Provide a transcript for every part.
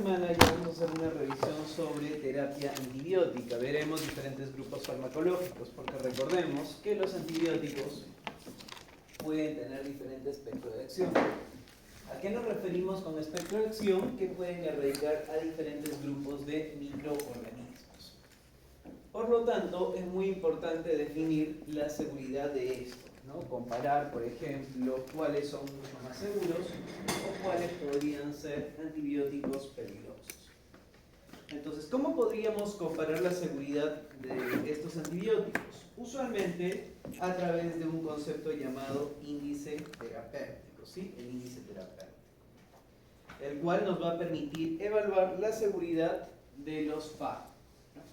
semana ya vamos a hacer una revisión sobre terapia antibiótica. Veremos diferentes grupos farmacológicos, porque recordemos que los antibióticos pueden tener diferente espectro de acción. ¿A qué nos referimos con espectro de acción? Que pueden erradicar a diferentes grupos de microorganismos. Por lo tanto, es muy importante definir la seguridad de esto, ¿no? Comparar, por ejemplo, cuáles son mucho más seguros o cuáles podrían ser antibióticos peligrosos. Entonces, ¿cómo podríamos comparar la seguridad de estos antibióticos? Usualmente a través de un concepto llamado índice terapéutico, ¿sí? El índice terapéutico, el cual nos va a permitir evaluar la seguridad de los fármacos.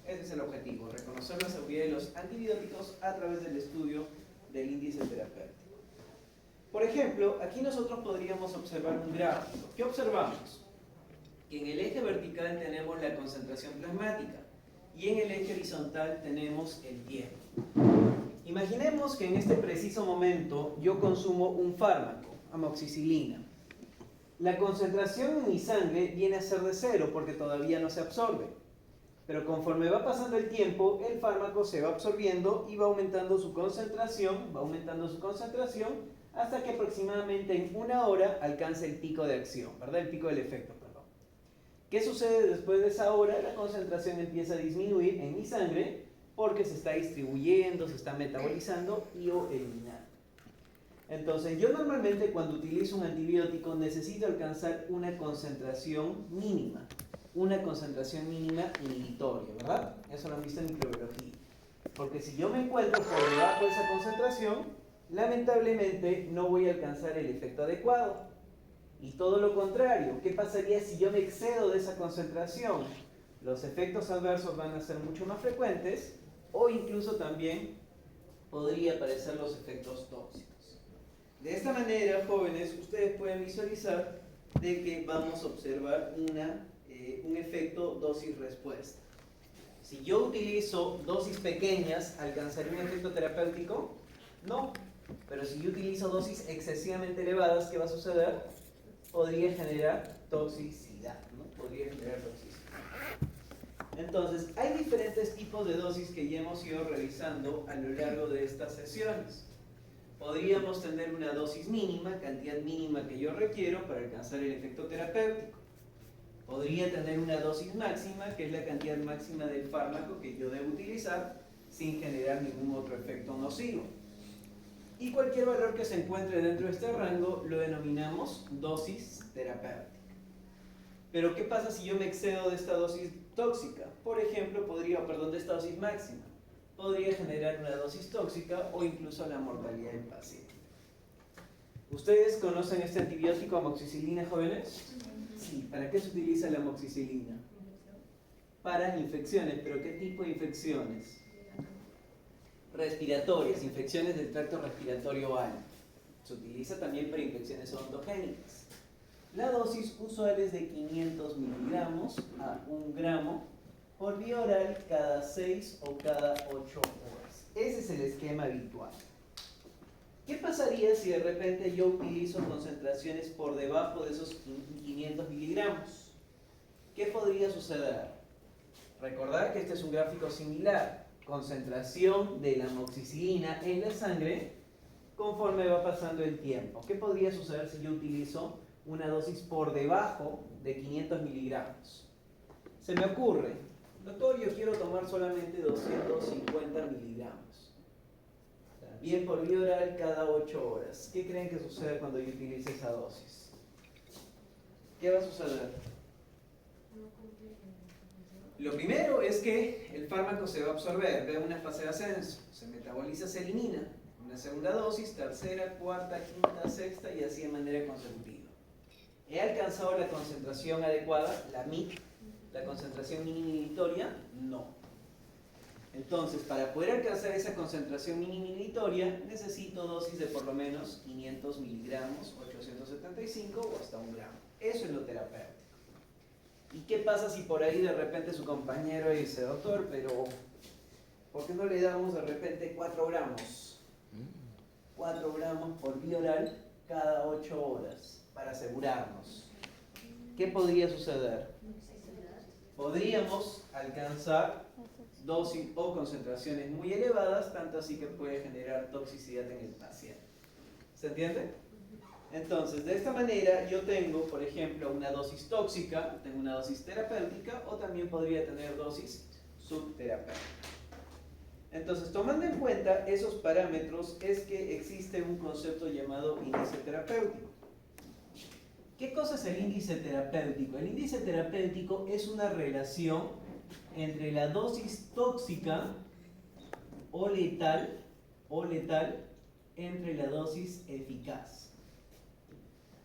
Ese es el objetivo, reconocer la seguridad de los antibióticos a través del estudio del índice terapéutico. Por ejemplo, aquí nosotros podríamos observar un gráfico. ¿Qué observamos? Que en el eje vertical tenemos la concentración plasmática y en el eje horizontal tenemos el tiempo. Imaginemos que en este preciso momento yo consumo un fármaco, amoxicilina. La concentración en mi sangre viene a ser de 0 porque todavía no se absorbe. Pero conforme va pasando el tiempo, el fármaco se va absorbiendo y va aumentando su concentración, hasta que aproximadamente en 1 hora alcance el pico de acción, ¿verdad? El pico del efecto, perdón. ¿Qué sucede después de esa hora? La concentración empieza a disminuir en mi sangre porque se está distribuyendo, se está metabolizando y o eliminando. Entonces, yo normalmente cuando utilizo un antibiótico necesito alcanzar una concentración mínima inhibitoria, ¿verdad? Eso lo han visto en microbiología. Porque si yo me encuentro por debajo de esa concentración, lamentablemente no voy a alcanzar el efecto adecuado. Y todo lo contrario, ¿qué pasaría si yo me excedo de esa concentración? Los efectos adversos van a ser mucho más frecuentes o incluso también podría aparecer los efectos tóxicos. De esta manera, jóvenes, ustedes pueden visualizar de que vamos a observar un efecto dosis-respuesta. Si yo utilizo dosis pequeñas, ¿alcanzaré un efecto terapéutico? No. Pero si yo utilizo dosis excesivamente elevadas, ¿qué va a suceder? Podría generar toxicidad, ¿no? Entonces, hay diferentes tipos de dosis que ya hemos ido revisando a lo largo de estas sesiones. Podríamos tener una dosis mínima, cantidad mínima que yo requiero para alcanzar el efecto terapéutico. Podría tener una dosis máxima, que es la cantidad máxima del fármaco que yo debo utilizar sin generar ningún otro efecto nocivo. Y cualquier valor que se encuentre dentro de este rango lo denominamos dosis terapéutica. Pero ¿qué pasa si yo me excedo de esta dosis tóxica? Por ejemplo, de esta dosis máxima. Podría generar una dosis tóxica o incluso la mortalidad del paciente. ¿Ustedes conocen este antibiótico amoxicilina, jóvenes? Sí. ¿Para qué se utiliza la amoxicilina? Para infecciones. ¿Pero qué tipo de infecciones? Respiratorias, infecciones del tracto respiratorio alto. Se utiliza también para infecciones odontogénicas. La dosis usual es de 500 miligramos a 1 gramo por vía oral cada 6 o cada 8 horas. Ese es el esquema habitual. ¿Qué pasaría si de repente yo utilizo concentraciones por debajo de esos 500 miligramos? ¿Qué podría suceder? Recordar que este es un gráfico similar. Concentración de la amoxicilina en la sangre conforme va pasando el tiempo. ¿Qué podría suceder si yo utilizo una dosis por debajo de 500 miligramos? Se me ocurre, doctor, yo quiero tomar solamente 250 miligramos. Bien por vía oral cada 8 horas. ¿Qué creen que sucede cuando yo utilice esa dosis? ¿Qué va a suceder? Lo primero es que el fármaco se va a absorber, ve una fase de ascenso, se metaboliza, se elimina. Una segunda dosis, tercera, cuarta, quinta, sexta y así de manera consecutiva. ¿He alcanzado la concentración adecuada, la MIC, la concentración mínima inhibitoria? No. Entonces, para poder alcanzar esa concentración mínima inhibitoria, necesito dosis de por lo menos 500 miligramos, 875 o hasta 1 gramo. Eso es lo terapéutico. ¿Y qué pasa si por ahí de repente su compañero dice, doctor, pero ¿por qué no le damos de repente 4 gramos? 4 gramos por vía oral cada 8 horas para asegurarnos. ¿qué podría suceder? Podríamos alcanzar dosis o concentraciones muy elevadas, tanto así que puede generar toxicidad en el paciente. ¿Se entiende? Entonces, de esta manera yo tengo, por ejemplo, una dosis tóxica, tengo una dosis terapéutica, o también podría tener dosis subterapéutica. Entonces, tomando en cuenta esos parámetros, es que existe un concepto llamado índice terapéutico. ¿Qué cosa es el índice terapéutico? El índice terapéutico es una relación entre la dosis tóxica o letal entre la dosis eficaz.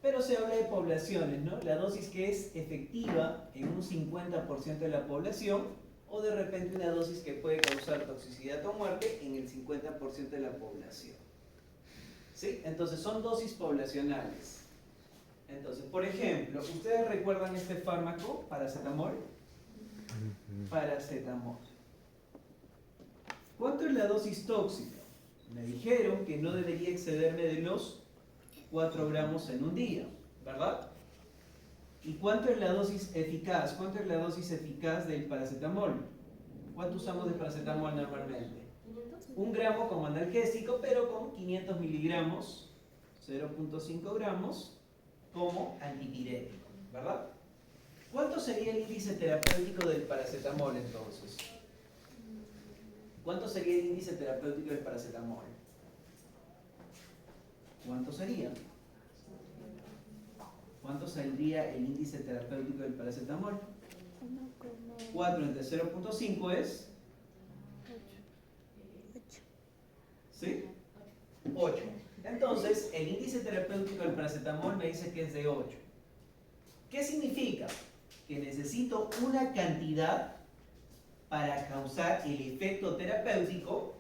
Pero se habla de poblaciones, ¿no? La dosis que es efectiva en un 50% de la población, o de repente una dosis que puede causar toxicidad o muerte en el 50% de la población. ¿Sí? Entonces son dosis poblacionales. Entonces, por ejemplo, ¿ustedes recuerdan este fármaco, paracetamol? Paracetamol. ¿Cuánto es la dosis tóxica? Me dijeron que no debería excederme de los 4 gramos en un día, ¿verdad? ¿Y cuánto es la dosis eficaz? ¿Cuánto es la dosis eficaz del paracetamol? ¿Cuánto usamos de paracetamol normalmente? 1 gramo como analgésico, pero con 500 miligramos, 0.5 gramos, como antipirético, ¿verdad? ¿Cuánto sería el índice terapéutico del paracetamol entonces? ¿Cuánto sería el índice terapéutico del paracetamol? ¿Cuánto sería? ¿Cuánto saldría el índice terapéutico del paracetamol? 4 entre 0.5 es... ¿Sí? 8. Entonces, el índice terapéutico del paracetamol me dice que es de 8. ¿Qué significa? Que necesito una cantidad para causar el efecto terapéutico,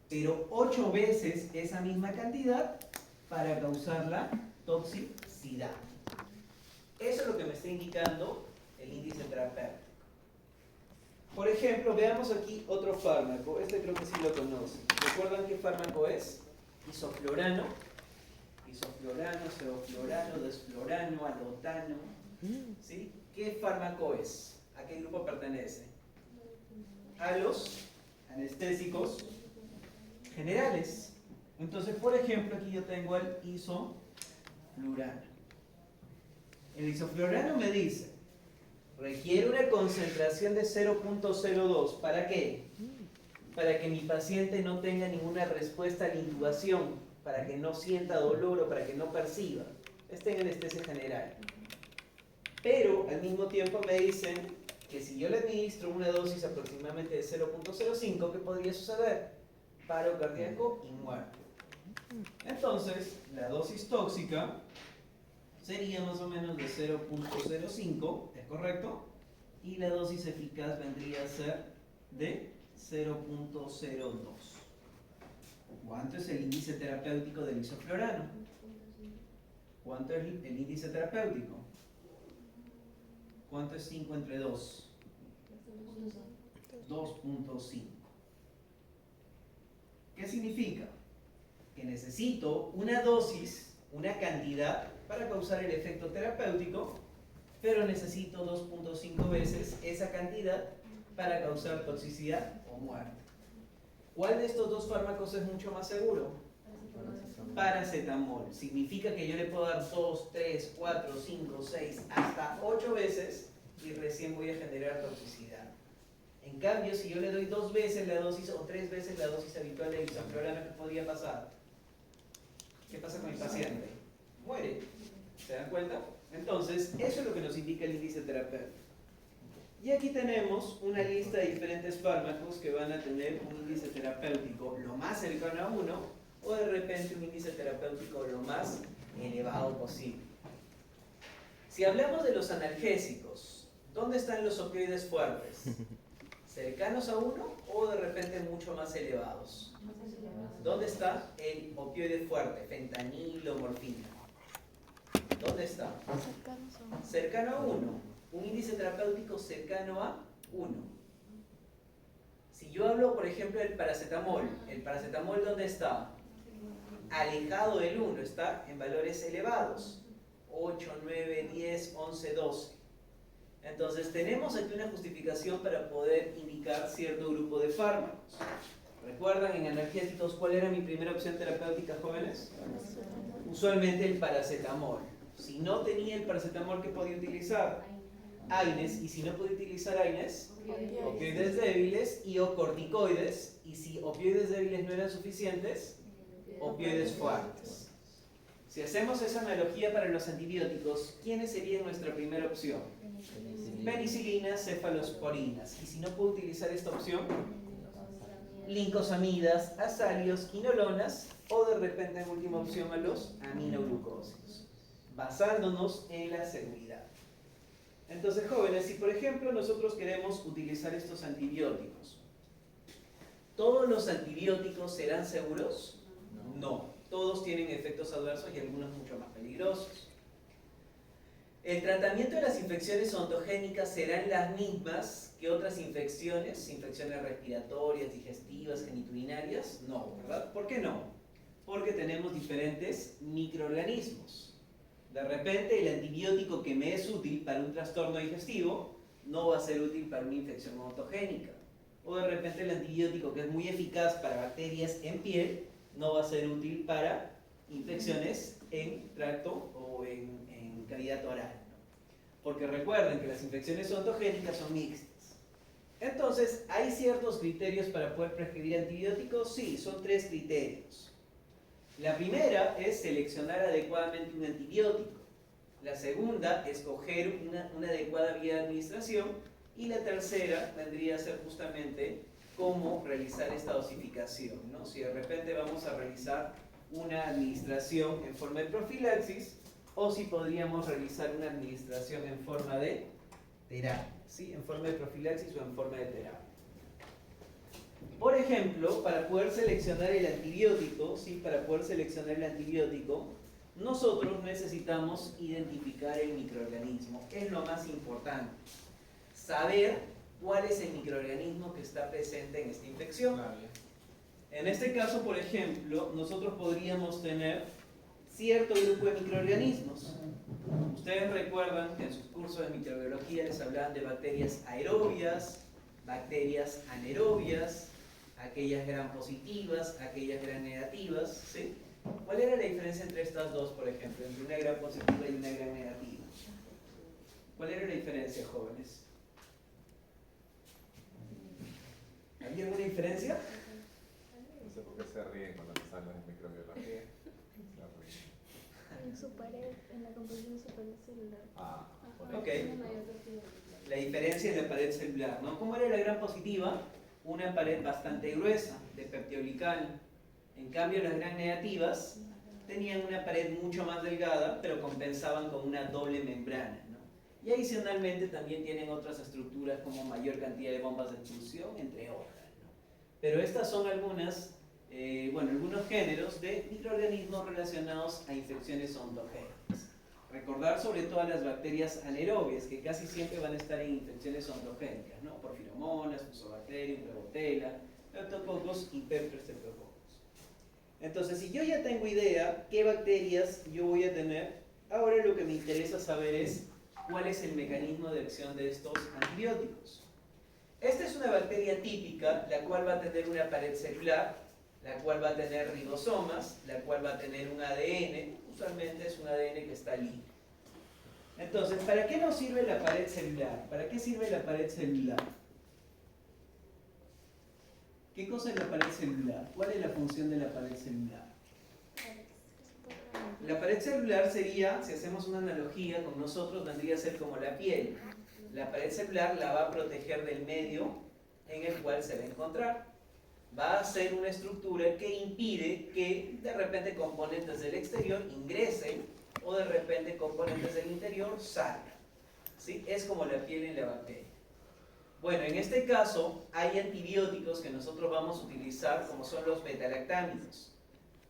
pero 8 veces esa misma cantidad para causar la toxicidad. Eso es lo que me está indicando el índice terapéutico. Por ejemplo, veamos aquí otro fármaco. Este creo que sí lo conocen. ¿Recuerdan qué fármaco es? Isoflurano. Isoflurano, sevoflurano, desflurano, alotano. ¿Sí? ¿Qué fármaco es? ¿A qué grupo pertenece? A los anestésicos generales. Entonces, por ejemplo, aquí yo tengo el isoflurano. El isoflurano me dice, requiere una concentración de 0.02. ¿Para qué? Para que mi paciente no tenga ninguna respuesta a la intubación, para que no sienta dolor o para que no perciba. Está en anestesia general. Pero al mismo tiempo me dicen que si yo le administro una dosis aproximadamente de 0.05, ¿qué podría suceder? Paro cardíaco y muerte. Entonces, la dosis tóxica sería más o menos de 0.05, ¿es correcto? Y la dosis eficaz vendría a ser de 0.02. ¿Cuánto es el índice terapéutico del isoflurano? ¿Cuánto es el índice terapéutico? ¿Cuánto es 5 entre 2? 2.5. ¿Qué significa? Que necesito una dosis, una cantidad para causar el efecto terapéutico, pero necesito 2.5 veces esa cantidad para causar toxicidad o muerte. ¿Cuál de estos dos fármacos es mucho más seguro? Paracetamol. Significa que yo le puedo dar 2, 3, 4, 5, 6, hasta 8 veces y recién voy a generar toxicidad. En cambio, si yo le doy 2 veces la dosis o 3 veces la dosis habitual de isoflurano, ¿qué podría pasar? ¿Qué pasa con el paciente? Muere. ¿Se dan cuenta? Entonces, eso es lo que nos indica el índice terapéutico. Y aquí tenemos una lista de diferentes fármacos que van a tener un índice terapéutico lo más cercano a 1 o de repente un índice terapéutico lo más elevado posible. Si hablamos de los analgésicos, ¿dónde están los opioides fuertes? ¿Cercanos a 1 o de repente mucho más elevados? ¿Dónde está el opioide fuerte? Fentanilo, morfina. ¿Dónde está? Cercano a 1. Un índice terapéutico cercano a 1. Si yo hablo, por ejemplo, del paracetamol, ¿el paracetamol dónde está? Alejado del 1, está en valores elevados. 8, 9, 10, 11, 12. Entonces tenemos aquí una justificación para poder indicar cierto grupo de fármacos. ¿Recuerdan en analgésicos cuál era mi primera opción terapéutica, jóvenes? Usualmente el paracetamol. Si no tenía el paracetamol, ¿qué podía utilizar? AINES. Y si no podía utilizar AINES, opioides débiles y o corticoides. Y si opioides débiles no eran suficientes, opioides fuertes. Si hacemos esa analogía para los antibióticos, ¿quiénes serían nuestra primera opción? Penicilinas, cefalosporinas. Y si no puedo utilizar esta opción, lincosamidas, azalios, quinolonas o de repente en última opción a los aminoglucósidos, basándonos en la seguridad. Entonces, jóvenes, si por ejemplo nosotros queremos utilizar estos antibióticos, ¿todos los antibióticos serán seguros? No. Todos tienen efectos adversos y algunos mucho más peligrosos. El tratamiento de las infecciones ontogénicas serán las mismas que otras infecciones, infecciones respiratorias, digestivas, geniturinarias. No, ¿verdad? ¿Por qué no? Porque tenemos diferentes microorganismos. De repente el antibiótico que me es útil para un trastorno digestivo no va a ser útil para una infección ontogénica. O de repente el antibiótico que es muy eficaz para bacterias en piel no va a ser útil para infecciones en tracto o en cavidad oral, ¿no? Porque recuerden que las infecciones ontogénicas son mixtas. Entonces, ¿hay ciertos criterios para poder prescribir antibióticos? Sí, son 3 criterios. La primera es seleccionar adecuadamente un antibiótico. La segunda, escoger una adecuada vía de administración. Y la tercera vendría a ser justamente cómo realizar esta dosificación, ¿no? Si de repente vamos a realizar una administración en forma de profilaxis o si podríamos realizar una administración en forma de terapia, ¿sí? En forma de profilaxis o en forma de terapia. Por ejemplo, para poder seleccionar el antibiótico, ¿sí? Para poder seleccionar el antibiótico, nosotros necesitamos identificar el microorganismo. Es lo más importante. Saber cuál es el microorganismo que está presente en esta infección. En este caso, por ejemplo, nosotros podríamos tener cierto grupo de microorganismos. Ustedes recuerdan que en sus cursos de microbiología les hablaban de bacterias aerobias, bacterias anaerobias, aquellas gram positivas, aquellas gram negativas, ¿sí? ¿Cuál era la diferencia entre estas dos, por ejemplo, entre una gram positiva y una gram negativa? ¿Cuál era la diferencia, jóvenes? ¿Había alguna diferencia? No sé por qué se ríen cuando les hablan de microbiología. En su pared, en la composición de su pared celular. Ah, ok. La diferencia en la pared celular, ¿no? ¿Cómo era la gram positiva? Una pared bastante gruesa, de peptidoglicano. En cambio, las gram negativas tenían una pared mucho más delgada, pero compensaban con una doble membrana, ¿no? Y adicionalmente también tienen otras estructuras como mayor cantidad de bombas de expulsión, entre otras, ¿no? Pero estas son algunos géneros de microorganismos relacionados a infecciones ontogénicas. Recordar sobre todo a las bacterias anaerobias, que casi siempre van a estar en infecciones ontogénicas, ¿no? Porfiromonas, Fusobacterium, Prevotella, Streptococcus y Peptostreptococcus. Entonces, si yo ya tengo idea qué bacterias yo voy a tener, ahora lo que me interesa saber es cuál es el mecanismo de acción de estos antibióticos. Esta es una bacteria típica, la cual va a tener una pared celular, la cual va a tener ribosomas, la cual va a tener un ADN, usualmente es un ADN que está libre. Entonces, ¿para qué nos sirve la pared celular? ¿Para qué sirve la pared celular? ¿Qué cosa es la pared celular? ¿Cuál es la función de la pared celular? La pared celular sería, si hacemos una analogía con nosotros, vendría a ser como la piel. La pared celular la va a proteger del medio en el cual se va a encontrar. Va a ser una estructura que impide que de repente componentes del exterior ingresen o de repente componentes del interior salgan, ¿sí? Es como la piel en la bacteria. Bueno, en este caso hay antibióticos que nosotros vamos a utilizar como son los betalactámicos.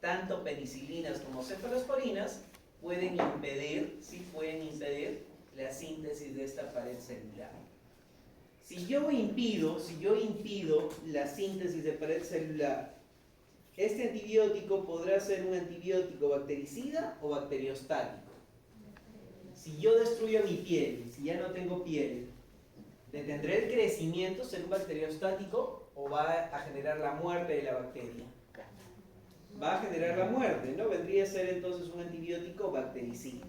Tanto penicilinas como cefalosporinas pueden impedir, ¿sí? Pueden impedir la síntesis de esta pared celular. Si yo impido la síntesis de pared celular, este antibiótico podrá ser un antibiótico bactericida o bacteriostático. si yo destruyo mi piel, si ya no tengo piel, ¿detendré el crecimiento, ser un bacteriostático, o va a generar la muerte de la bacteria? Va a generar la muerte, ¿no? Vendría a ser entonces un antibiótico bactericida.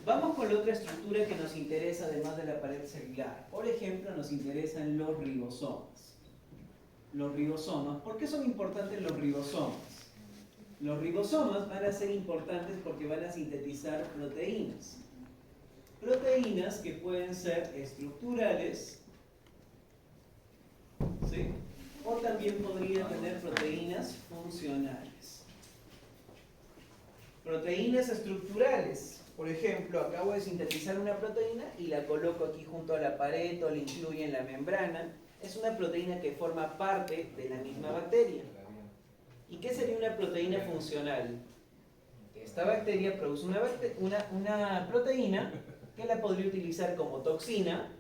Vamos con la otra estructura que nos interesa además de la pared celular. Por ejemplo, nos interesan los ribosomas. Los ribosomas, ¿por qué son importantes los ribosomas? Los ribosomas van a ser importantes porque van a sintetizar proteínas. Proteínas que pueden ser estructurales, ¿sí? O también podrían tener proteínas funcionales. Proteínas estructurales. Por ejemplo, acabo de sintetizar una proteína y la coloco aquí junto a la pared o la incluyo en la membrana. Es una proteína que forma parte de la misma bacteria. ¿Y qué sería una proteína funcional? Que esta bacteria produce una proteína que la podría utilizar como toxina,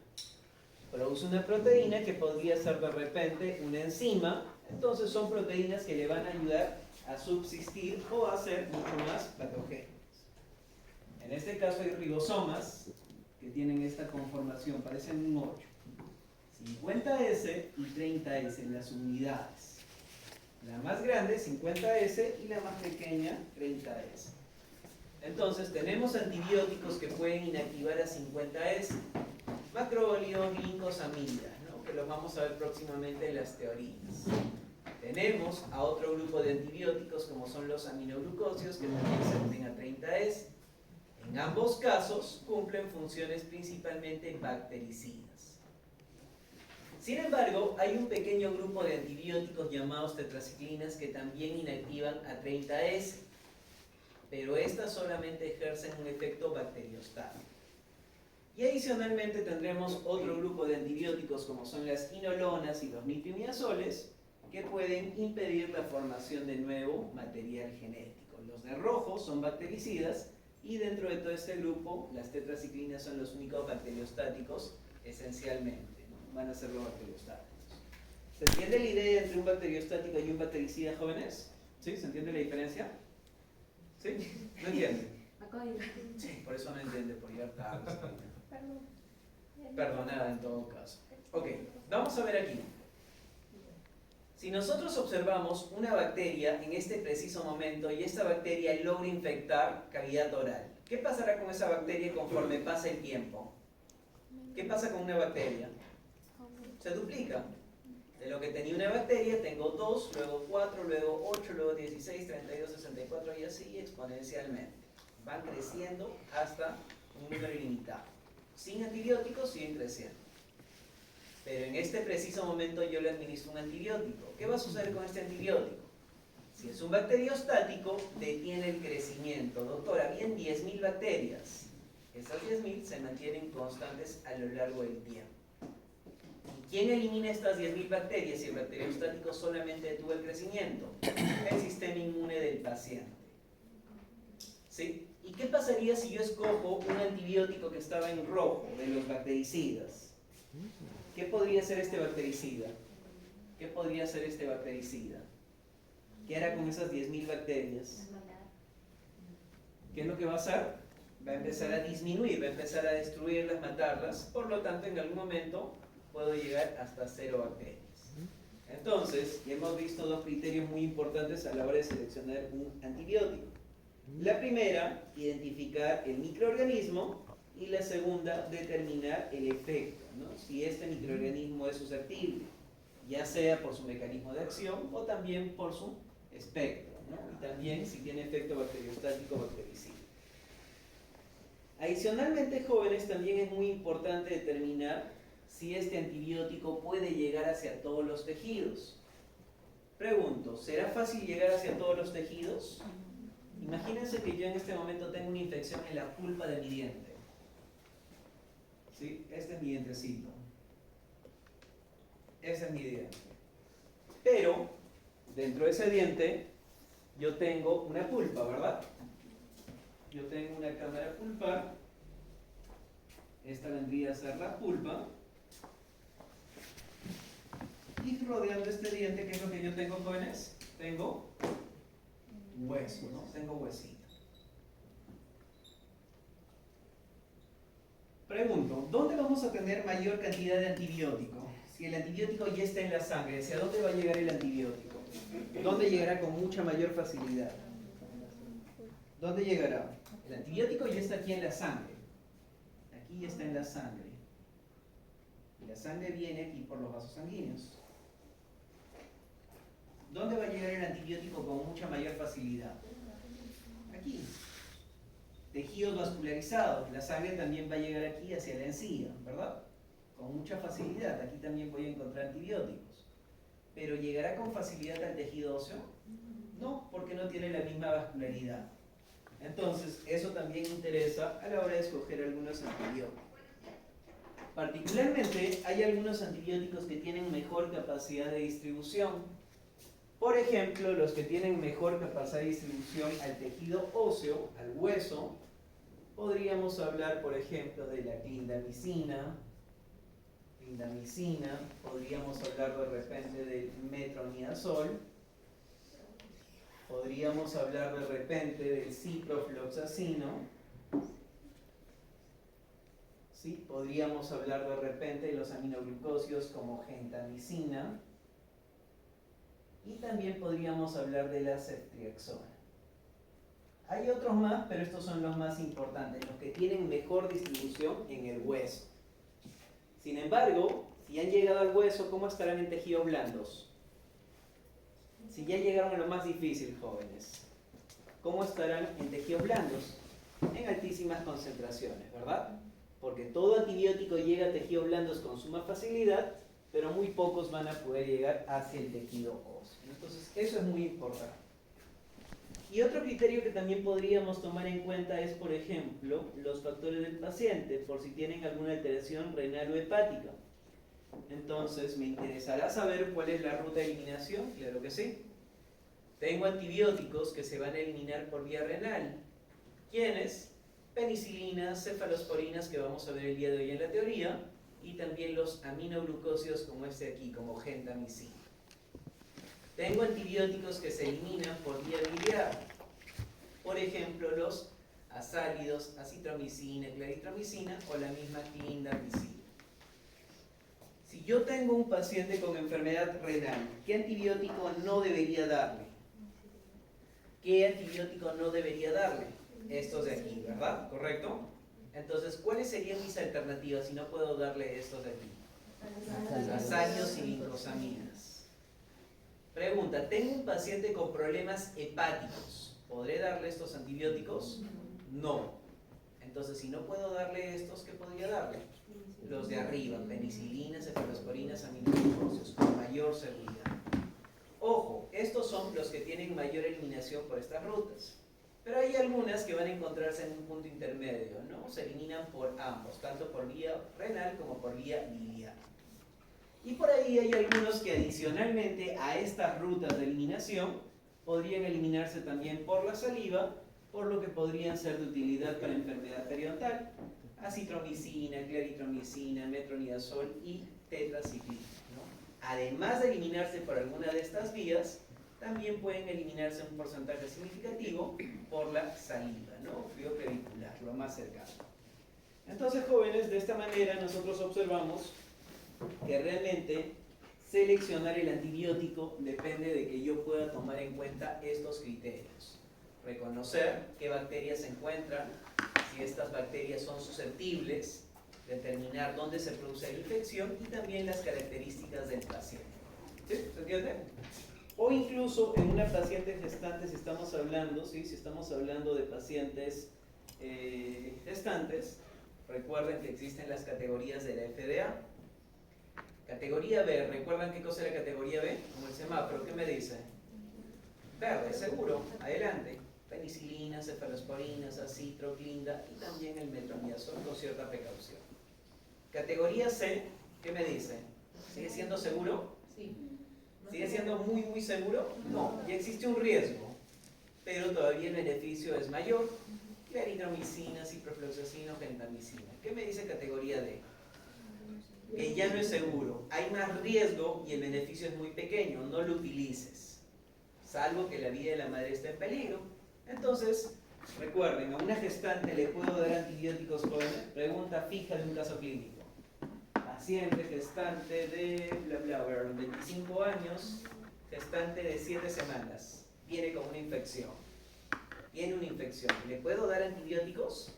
produce una proteína que podría ser de repente una enzima, entonces son proteínas que le van a ayudar a subsistir o a ser mucho más patogénicas. En este caso hay ribosomas que tienen esta conformación, parecen un 8. 50S y 30S en las unidades. La más grande, 50S, y la más pequeña, 30S. Entonces, tenemos antibióticos que pueden inactivar a 50S. Macrobólidos, glincosamidas, ¿no? Que los vamos a ver próximamente en las teorías. Tenemos a otro grupo de antibióticos, como son los aminoglucósidos, que también se unen a 30S. En ambos casos, cumplen funciones principalmente bactericidas. Sin embargo, hay un pequeño grupo de antibióticos llamados tetraciclinas que también inactivan a 30S, pero estas solamente ejercen un efecto bacteriostático. Y adicionalmente tendremos otro grupo de antibióticos como son las quinolonas y los nitroimidazoles que pueden impedir la formación de nuevo material genético. Los de rojo son bactericidas y dentro de todo este grupo las tetraciclinas son los únicos bacteriostáticos esencialmente. Van a ser los bacteriostáticos. ¿Se entiende la idea entre un bacteriostático y un bactericida, jóvenes? ¿Sí? ¿Se entiende la diferencia? ¿Sí? ¿No entienden? Sí, por eso no entiende, por llegar tarde. Perdón. Perdonada en todo caso. Ok, vamos a ver aquí. Si nosotros observamos una bacteria en este preciso momento y esta bacteria logra infectar cavidad oral, ¿qué pasará con esa bacteria conforme pasa el tiempo? ¿Qué pasa con una bacteria? Se duplica. De lo que tenía una bacteria, tengo 2, luego 4, luego 8, luego 16, 32, 64 y así exponencialmente. Van creciendo hasta un número ilimitado. Sin antibióticos siguen creciendo. Pero en este preciso momento yo le administro un antibiótico. ¿Qué va a suceder con este antibiótico? Si es un bacteriostático, detiene el crecimiento. Doctor, habían 10.000 bacterias. Esas 10.000 se mantienen constantes a lo largo del tiempo. ¿Quién elimina estas 10.000 bacterias si el bacteriostático solamente detuvo el crecimiento? El sistema inmune del paciente. ¿Sí? ¿Y qué pasaría si yo escojo un antibiótico que estaba en rojo de los bactericidas? ¿Qué podría ser este bactericida? ¿Qué podría ser este bactericida? ¿Qué hará con esas 10.000 bacterias? ¿Qué es lo que va a hacer? Va a empezar a disminuir, va a empezar a destruirlas, matarlas. Por lo tanto, en algún momento puedo llegar hasta 0 bacterias. Entonces, ya hemos visto dos criterios muy importantes a la hora de seleccionar un antibiótico. La primera, identificar el microorganismo, y la segunda, determinar el efecto, ¿no? Si este microorganismo es susceptible, ya sea por su mecanismo de acción o también por su espectro, ¿no? Y también si tiene efecto bacteriostático o bactericida. Adicionalmente, jóvenes, también es muy importante determinar si este antibiótico puede llegar hacia todos los tejidos. Pregunto, ¿será fácil llegar hacia todos los tejidos? Imagínense que yo en este momento tengo una infección en la pulpa de mi diente. ¿Sí? Este es mi dientecito. Ese es mi diente. Pero, dentro de ese diente, yo tengo una pulpa, ¿verdad? Yo tengo una cámara pulpar. Esta vendría a ser la pulpa. Y rodeando este diente, ¿qué es lo que yo tengo, jóvenes? Tengo hueso, ¿no? Tengo huesito. Pregunto, ¿dónde vamos a tener mayor cantidad de antibiótico? Si el antibiótico ya está en la sangre, ¿hacia dónde va a llegar el antibiótico? ¿Dónde llegará con mucha mayor facilidad? ¿Dónde llegará? El antibiótico ya está aquí en la sangre. Aquí ya está en la sangre. Y la sangre viene aquí por los vasos sanguíneos. ¿Dónde va a llegar el antibiótico con mucha mayor facilidad? Aquí. Tejidos vascularizados. La sangre también va a llegar aquí hacia la encía, ¿verdad? Con mucha facilidad. Aquí también voy a encontrar antibióticos. ¿Pero llegará con facilidad al tejido óseo? No, porque no tiene la misma vascularidad. Entonces, eso también interesa a la hora de escoger algunos antibióticos. Particularmente, hay algunos antibióticos que tienen mejor capacidad de distribución. Por ejemplo, los que tienen mejor capacidad de distribución al tejido óseo, al hueso, podríamos hablar, por ejemplo, de la clindamicina, podríamos hablar de repente del metronidazol, podríamos hablar de repente del ciprofloxacino, ¿sí? Podríamos hablar de repente de los aminoglucósidos como gentamicina, y también podríamos hablar de la ceftriaxona. Hay otros más, pero estos son los más importantes, los que tienen mejor distribución en el hueso. Sin embargo, si han llegado al hueso, ¿cómo estarán en tejidos blandos? Si ya llegaron a lo más difícil, jóvenes, ¿cómo estarán en tejidos blandos? En altísimas concentraciones, ¿verdad? Porque todo antibiótico llega a tejidos blandos con suma facilidad, pero muy pocos van a poder llegar hacia el tejido óseo. Entonces, eso es muy importante. Y otro criterio que también podríamos tomar en cuenta es, por ejemplo, los factores del paciente, por si tienen alguna alteración renal o hepática. Entonces, ¿me interesará saber cuál es la ruta de eliminación? Claro que sí. Tengo antibióticos que se van a eliminar por vía renal. ¿Quiénes? Penicilinas, cefalosporinas, que vamos a ver el día de hoy en la teoría, y también los aminoglucósidos como este aquí, como gentamicina. Tengo antibióticos que se eliminan por vía biliar. Por ejemplo, los azálidos, acitromicina, claritromicina o la misma clindamicina. Si yo tengo un paciente con enfermedad renal, ¿qué antibiótico no debería darle? ¿Qué antibiótico no debería darle? Estos de aquí, ¿verdad? ¿Correcto? Entonces, ¿cuáles serían mis alternativas si no puedo darle estos de aquí? Azálidos y lincosaminas. Pregunta, tengo un paciente con problemas hepáticos, ¿podré darle estos antibióticos? No. Entonces, si no puedo darle estos, ¿qué podría darle? Los de arriba, penicilinas, cefalosporinas, aminoglucósidos, con mayor seguridad. Ojo, estos son los que tienen mayor eliminación por estas rutas. Pero hay algunas que van a encontrarse en un punto intermedio, ¿no? Se eliminan por ambos, tanto por vía renal como por vía biliar. Y por ahí hay algunos que adicionalmente a estas rutas de eliminación podrían eliminarse también por la saliva, por lo que podrían ser de utilidad para enfermedad periodontal. Acitromicina, claritromicina, metronidazol y tetraciclina, ¿no? Además de eliminarse por alguna de estas vías, también pueden eliminarse un porcentaje significativo por la saliva, ¿no? Fluido clavicular, lo más cercano. Entonces, jóvenes, de esta manera nosotros observamos que realmente seleccionar el antibiótico depende de que yo pueda tomar en cuenta estos criterios. Reconocer qué bacterias se encuentran, si estas bacterias son susceptibles, determinar dónde se produce la infección y también las características del paciente. ¿Sí? ¿Se entiende? O incluso en una paciente gestante, si estamos hablando, ¿sí? Si estamos hablando de pacientes gestantes, recuerden que existen las categorías de la FDA. Categoría B, ¿recuerdan qué cosa es la categoría B? Como el semáforo, ¿qué me dice? Verde, seguro, adelante. Penicilina, cefalosporinas, acitro, clinda y también el metronidazol con cierta precaución. Categoría C, ¿qué me dice? ¿Sigue siendo seguro? Sí. ¿Sigue siendo muy, muy seguro? No, ya existe un riesgo, pero todavía el beneficio es mayor. Claritromicina, ciprofloxacina o gentamicina. ¿Qué me dice categoría D? Que ya no es seguro, hay más riesgo y el beneficio es muy pequeño, no lo utilices, salvo que la vida de la madre esté en peligro. Entonces, Recuerden, a una gestante le puedo dar antibióticos jóvenes. Pregunta fija de un caso clínico. Paciente, gestante de bla bla bla, 25 años, gestante de 7 semanas. Viene con una infección. Tiene una infección. ¿Le puedo dar antibióticos?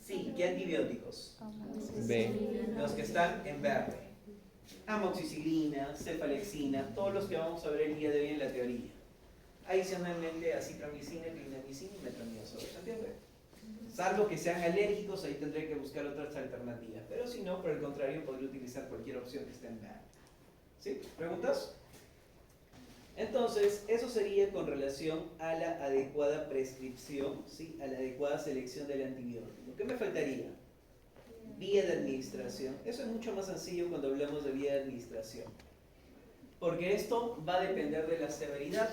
Sí. ¿Qué antibióticos? B. Los que están en verde. Amoxicilina, cefalexina, todos los que vamos a ver el día de hoy en la teoría. Adicionalmente, acitromicina, clindamicina y metronidazol. ¿Se entiende? Salvo que sean alérgicos, ahí tendré que buscar otras alternativas. Pero si no, por el contrario, podría utilizar cualquier opción que esté en verde. ¿Sí? ¿Preguntas? Entonces, eso sería con relación a la adecuada prescripción, ¿sí? A la adecuada selección del antibiótico. ¿Qué me faltaría? Vía de administración. Eso es mucho más sencillo cuando hablamos de vía de administración. Porque esto va a depender de la severidad.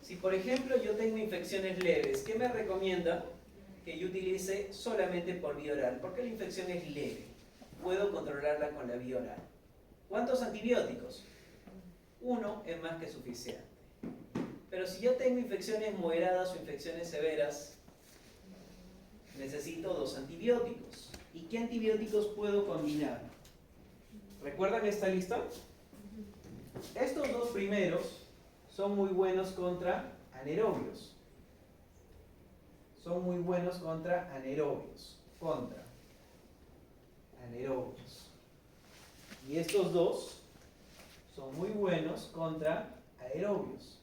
Si por ejemplo yo tengo infecciones leves, ¿qué me recomienda? Que yo utilice solamente por vía oral. Porque la infección es leve. Puedo controlarla con la vía oral. ¿Cuántos antibióticos? Uno es más que suficiente. Pero si yo tengo infecciones moderadas o infecciones severas, necesito 2 antibióticos. ¿Y qué antibióticos puedo combinar? ¿Recuerdan esta lista? Estos 2 primeros son muy buenos contra anaerobios. Son muy buenos contra anaerobios. Contra anaerobios. Y estos 2 son muy buenos contra aerobios.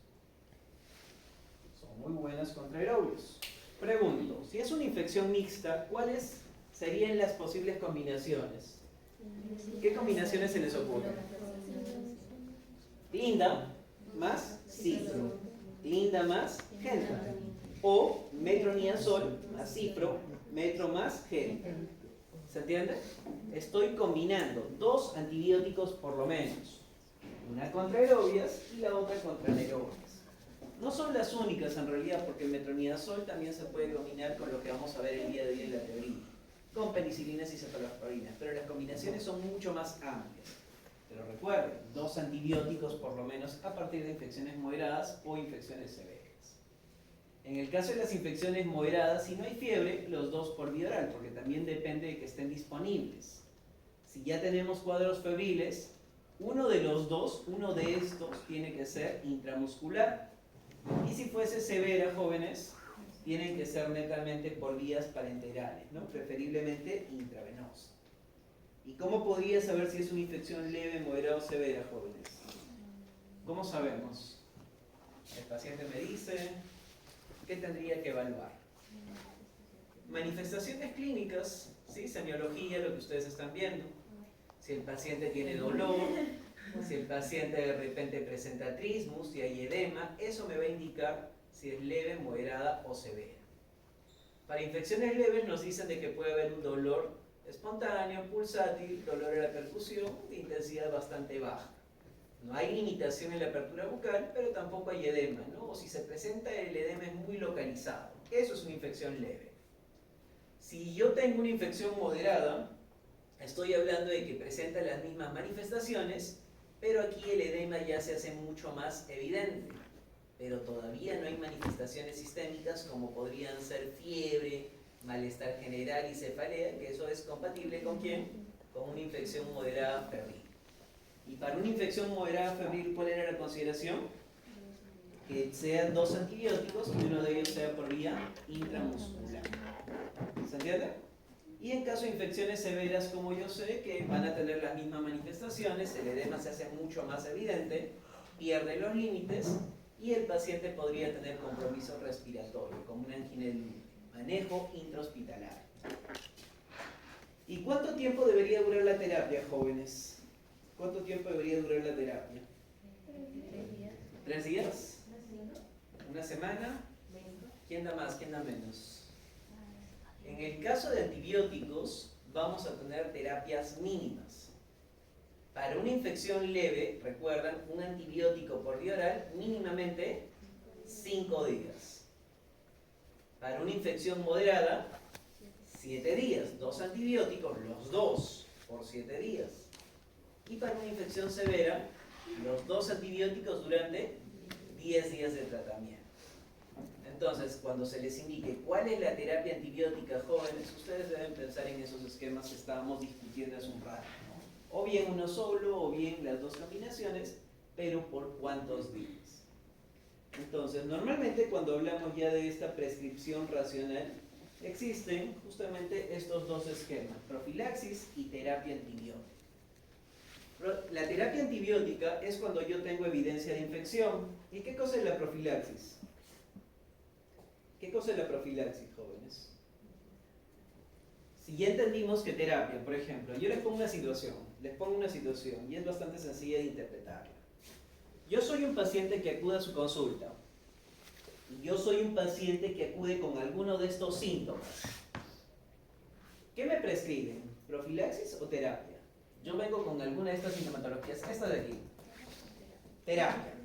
Son muy buenos contra aerobios. Pregunto, si es una infección mixta, ¿cuáles serían las posibles combinaciones? ¿Qué combinaciones se les ocurren? Linda más cipro. Linda más genta. O metronidazol más cipro, metro más genta. ¿Se entiende? Estoy combinando 2 antibióticos por lo menos. Una contra aerobias y la otra contra anaerobias. No son las únicas en realidad, porque el metronidazol también se puede combinar con lo que vamos a ver el día de hoy en la teoría, con penicilinas y cefalosporinas, pero las combinaciones son mucho más amplias. Pero recuerden, 2 antibióticos por lo menos a partir de infecciones moderadas o infecciones severas. En el caso de las infecciones moderadas, si no hay fiebre, los 2 por vía oral, porque también depende de que estén disponibles. Si ya tenemos cuadros febriles, uno de los 2, uno de estos tiene que ser intramuscular. Y si fuese severa, jóvenes, tienen que ser netamente por vías parenterales, ¿no? Preferiblemente intravenosa. ¿Y cómo podría saber si es una infección leve, moderada o severa, jóvenes? ¿Cómo sabemos? El paciente me dice, ¿qué tendría que evaluar? Manifestaciones clínicas, ¿sí? Semiología, lo que ustedes están viendo. Si el paciente tiene dolor, si el paciente de repente presenta trismus, si hay edema, eso me va a indicar si es leve, moderada o severa. Para infecciones leves nos dicen de que puede haber un dolor espontáneo, pulsátil, dolor en la percusión, de intensidad bastante baja. No hay limitación en la apertura bucal, pero tampoco hay edema, ¿no? O si se presenta el edema es muy localizado. Eso es una infección leve. Si yo tengo una infección moderada, estoy hablando de que presenta las mismas manifestaciones, pero aquí el edema ya se hace mucho más evidente. Pero todavía no hay manifestaciones sistémicas como podrían ser fiebre, malestar general y cefalea, que eso es compatible ¿con quién? Con una infección moderada febril. Y para una infección moderada febril, ¿cuál era la consideración? Que sean 2 antibióticos y uno de ellos sea por vía intramuscular. ¿Se entiende? Y en caso de infecciones severas, como yo sé, que van a tener las mismas manifestaciones, el edema se hace mucho más evidente, pierde los límites y el paciente podría tener compromiso respiratorio, como una angina de Lund. Manejo intrahospitalario. ¿Y cuánto tiempo debería durar la terapia, jóvenes? ¿Cuánto tiempo debería durar la terapia? 3 días. ¿Una semana? ¿Quién da más? ¿Quién da menos? En el caso de antibióticos, vamos a tener terapias mínimas. Para una infección leve, recuerdan, un antibiótico por vía oral, mínimamente 5 días. Para una infección moderada, 7 días. 2 antibióticos, los 2 por 7 días. Y para una infección severa, los 2 antibióticos durante 10 días de tratamiento. Entonces, cuando se les indique cuál es la terapia antibiótica, jóvenes, ustedes deben pensar en esos esquemas que estábamos discutiendo hace un rato, ¿no? O bien uno solo, o bien las dos combinaciones, pero por cuántos días. Entonces, normalmente cuando hablamos ya de esta prescripción racional, existen justamente estos dos esquemas, profilaxis y terapia antibiótica. La terapia antibiótica es cuando yo tengo evidencia de infección. ¿Y qué cosa es la profilaxis? ¿Qué cosa es la profilaxis, jóvenes? Si ya entendimos que terapia, por ejemplo, yo les pongo una situación y es bastante sencilla de interpretarla. Yo soy un paciente que acude a su consulta. Yo soy un paciente que acude con alguno de estos síntomas. ¿Qué me prescriben? ¿Profilaxis o terapia? Yo vengo con alguna de estas sintomatologías. Esta de aquí. Terapia.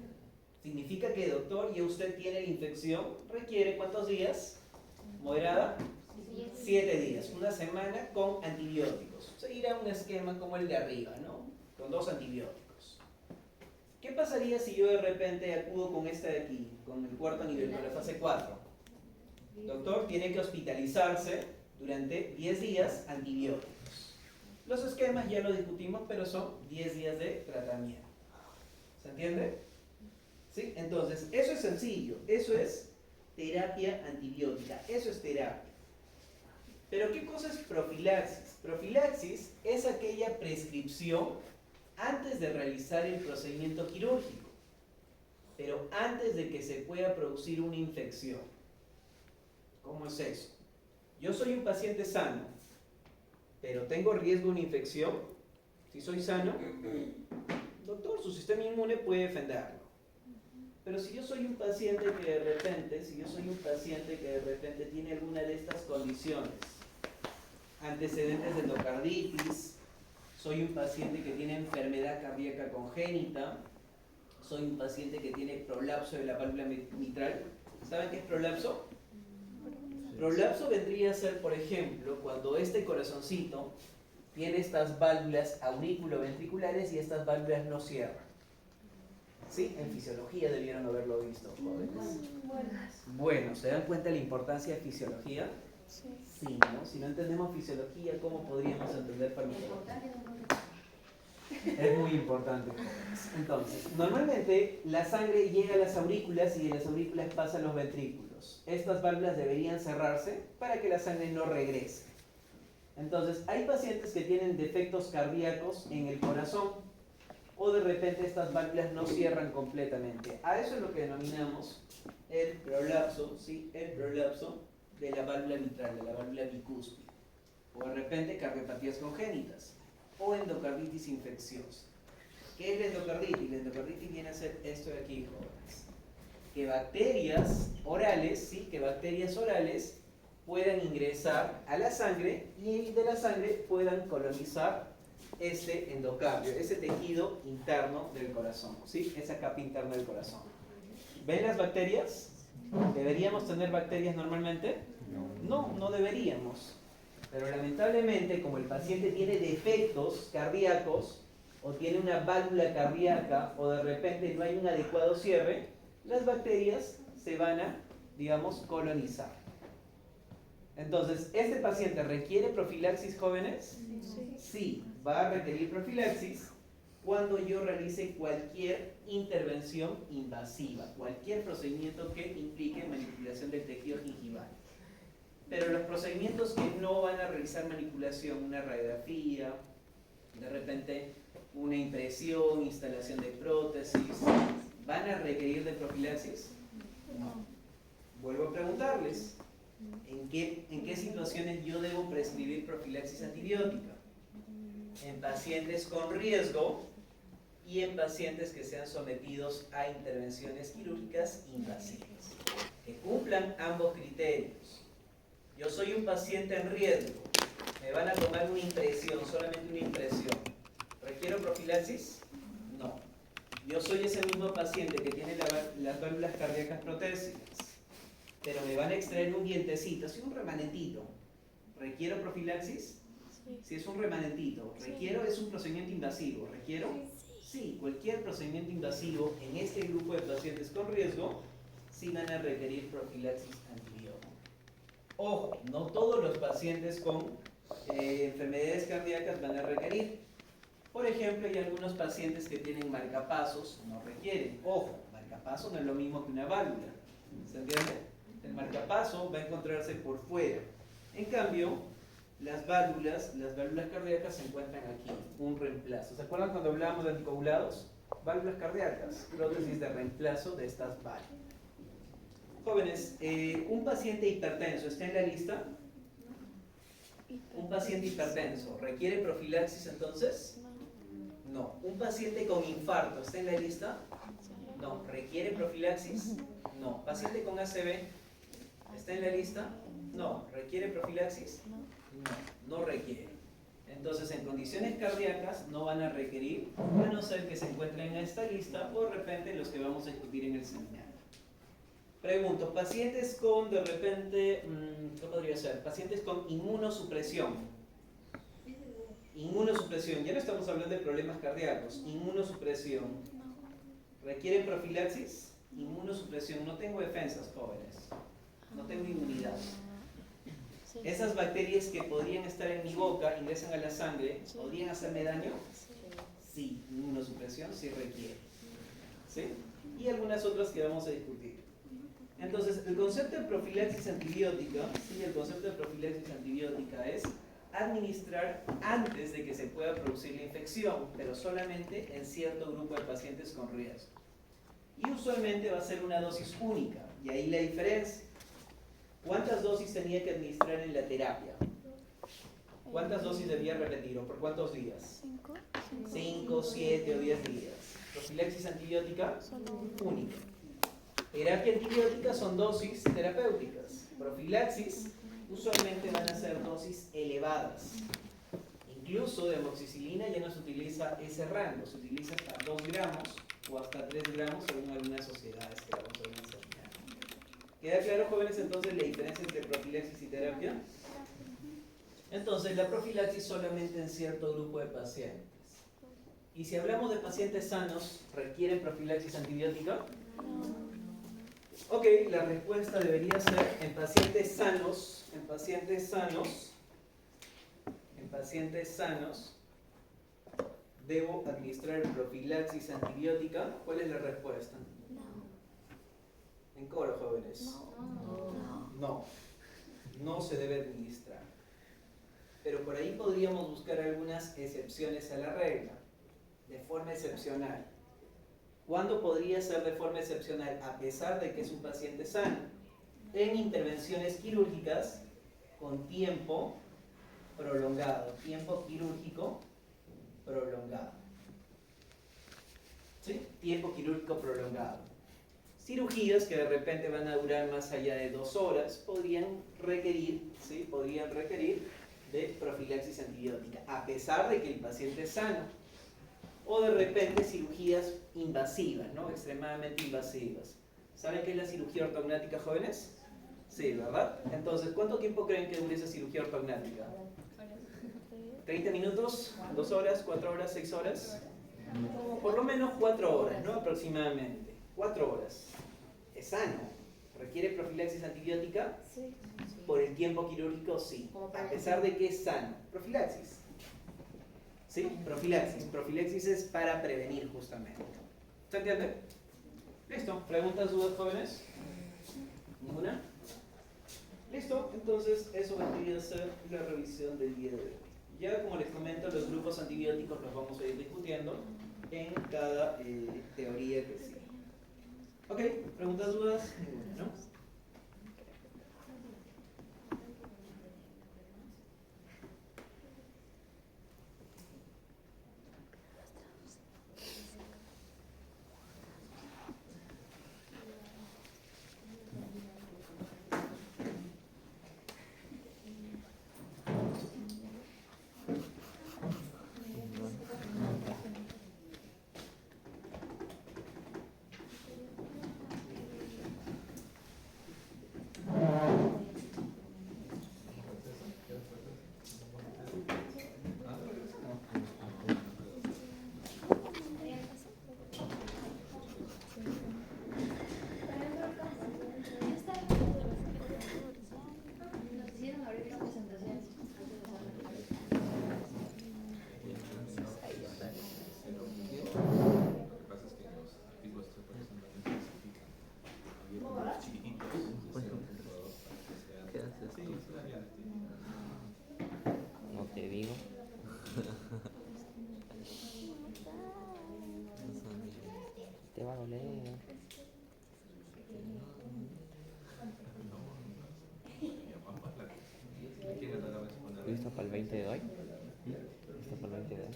Significa que, doctor, ya usted tiene la infección. ¿Requiere cuántos días? ¿Moderada? 7 días. Una semana con antibióticos. Seguirá un esquema como el de arriba, ¿no? Con 2 antibióticos. ¿Qué pasaría si yo de repente acudo con esta de aquí, con el cuarto nivel, con la fase 4? Doctor, tiene que hospitalizarse durante 10 días antibióticos. Los esquemas ya lo discutimos, pero son 10 días de tratamiento. ¿Se entiende? ¿Sí? Entonces, eso es sencillo. Eso es terapia antibiótica. Eso es terapia. Pero ¿qué cosa es profilaxis? Profilaxis es aquella prescripción antes de realizar el procedimiento quirúrgico, pero antes de que se pueda producir una infección. ¿Cómo es eso? Yo soy un paciente sano, pero tengo riesgo de una infección. Si soy sano, doctor, su sistema inmune puede defenderlo. Pero si yo soy un paciente que de repente, tiene alguna de estas condiciones, antecedentes de endocarditis, soy un paciente que tiene enfermedad cardíaca congénita, soy un paciente que tiene prolapso de la válvula mitral. ¿Saben qué es prolapso? Prolapso vendría a ser, por ejemplo, cuando este corazoncito tiene estas válvulas auriculoventriculares y estas válvulas no cierran. ¿Sí? En fisiología debieron haberlo visto, jóvenes. Bueno, ¿se dan cuenta de la importancia de fisiología? Sí, ¿no? Si no entendemos fisiología, ¿cómo podríamos entender farmacología? Es muy importante, jóvenes. Entonces, normalmente la sangre llega a las aurículas y de las aurículas pasa a los ventrículos. Estas válvulas deberían cerrarse para que la sangre no regrese. Entonces, hay pacientes que tienen defectos cardíacos en el corazón o de repente estas válvulas no cierran completamente. A eso es lo que denominamos el prolapso, ¿sí? El prolapso de la válvula mitral, de la válvula bicúspide. O de repente cardiopatías congénitas o endocarditis infecciosa. ¿Qué es la endocarditis? La endocarditis viene a ser esto de aquí, jóvenes. Que bacterias orales, ¿sí? Que bacterias orales puedan ingresar a la sangre y de la sangre puedan colonizar este endocardio, ese tejido interno del corazón, ¿sí? Esa capa interna del corazón. ¿Ven las bacterias? ¿Deberíamos tener bacterias normalmente? No, no deberíamos. Pero lamentablemente, como el paciente tiene defectos cardíacos, o tiene una válvula cardíaca, o de repente no hay un adecuado cierre, las bacterias se van a, digamos, colonizar. Entonces, ¿este paciente requiere profilaxis, jóvenes? Sí, va a requerir profilaxis cuando yo realice cualquier intervención invasiva, cualquier procedimiento que implique manipulación del tejido gingival. Pero los procedimientos que no van a realizar manipulación, una radiografía, de repente una impresión, instalación de prótesis, ¿van a requerir de profilaxis? No. Vuelvo a preguntarles, ¿en qué situaciones yo debo prescribir profilaxis antibiótica? En pacientes con riesgo y en pacientes que sean sometidos a intervenciones quirúrgicas invasivas, que cumplan ambos criterios. Yo soy un paciente en riesgo, me van a tomar una impresión, solamente una impresión. ¿Requiero profilaxis? No. Yo soy ese mismo paciente que tiene las válvulas cardíacas protésicas, pero me van a extraer un dientecito, así un remanentito. ¿Requiero profilaxis? Si es un remanentito. ¿Requiero? Es un procedimiento invasivo. ¿Requiero? Sí, cualquier procedimiento invasivo en este grupo de pacientes con riesgo sí van a requerir profilaxis antibiótica. Ojo, no todos los pacientes con enfermedades cardíacas van a requerir. Por ejemplo, hay algunos pacientes que tienen marcapasos, no requieren. Ojo, marcapaso no es lo mismo que una válvula. ¿Se entiende? El marcapaso va a encontrarse por fuera. En cambio, las válvulas cardíacas se encuentran aquí, un reemplazo. ¿Se acuerdan cuando hablábamos de anticoagulados? Válvulas cardíacas, prótesis de reemplazo de estas válvulas. Jóvenes, ¿un paciente hipertenso está en la lista? ¿Un paciente hipertenso requiere profilaxis entonces? No. ¿Un paciente con infarto está en la lista? No. ¿Requiere profilaxis? No. ¿Paciente con ACV está en la lista? No. ¿Requiere profilaxis? No, no requiere. Entonces, en condiciones cardíacas no van a requerir, a no ser que se encuentren en esta lista o de repente los que vamos a discutir en el seminario. Pregunto, pacientes con de repente, ¿qué podría ser? Pacientes con inmunosupresión. Inmunosupresión, ya no estamos hablando de problemas cardíacos. Inmunosupresión. ¿Requieren profilaxis? Inmunosupresión, no tengo defensas, jóvenes. No tengo inmunidad. Esas bacterias que podrían estar en mi boca, ingresan a la sangre, ¿podrían hacerme daño? Sí, inmunosupresión sí requiere. ¿Sí? Y algunas otras que vamos a discutir. Entonces, el concepto de profilaxis antibiótica, ¿sí? El concepto de profilaxis antibiótica es administrar antes de que se pueda producir la infección, pero solamente en cierto grupo de pacientes con riesgo. Y usualmente va a ser una dosis única, y ahí la diferencia. ¿Cuántas dosis tenía que administrar en la terapia? ¿Cuántas dosis debía repetir o por cuántos días? 5, 7 o 10 días. Profilaxis antibiótica única. Terapia antibiótica son dosis terapéuticas. Profilaxis usualmente van a ser dosis elevadas. Incluso de amoxicilina ya no se utiliza ese rango, se utiliza hasta 2 gramos o hasta 3 gramos según algunas sociedades que vamos a ver en el seminario. ¿Queda claro, jóvenes, entonces la diferencia entre profilaxis y terapia? Entonces, la profilaxis solamente en cierto grupo de pacientes. Y si hablamos de pacientes sanos, ¿requieren profilaxis antibiótica? Ok, la respuesta debería ser en pacientes sanos, debo administrar profilaxis antibiótica. ¿Cuál es la respuesta? En coro, jóvenes. No se debe administrar. Pero por ahí podríamos buscar algunas excepciones a la regla, de forma excepcional. ¿Cuándo podría ser de forma excepcional? A pesar de que es un paciente sano. En intervenciones quirúrgicas con tiempo prolongado. Tiempo quirúrgico prolongado. ¿Sí? Tiempo quirúrgico prolongado. Cirugías que de repente van a durar más allá de 2 horas podrían requerir, ¿sí? Podrían requerir de profilaxis antibiótica, a pesar de que el paciente es sano. O de repente cirugías invasivas, ¿no? Extremadamente invasivas. ¿Saben qué es la cirugía ortognática, jóvenes? Sí, ¿verdad? Entonces, ¿cuánto tiempo creen que dure esa cirugía ortognática? ¿30 minutos? ¿2 horas? ¿4 horas? ¿6 horas? Por lo menos 4 horas, ¿no? Aproximadamente. 4 horas. ¿Es sano? ¿Requiere profilaxis antibiótica? Sí. Por el tiempo quirúrgico, sí. A pesar de que es sano. Profilaxis. ¿Sí? Profilaxis. Profilaxis es para prevenir justamente. ¿Se entiende? ¿Listo? ¿Preguntas, dudas, jóvenes? ¿Ninguna? ¿Listo? Entonces, eso vendría a ser la revisión del día de hoy. Ya, como les comento, los grupos antibióticos los vamos a ir discutiendo en cada teoría que sigue. ¿Ok? ¿Preguntas, dudas? Ninguna, ¿no?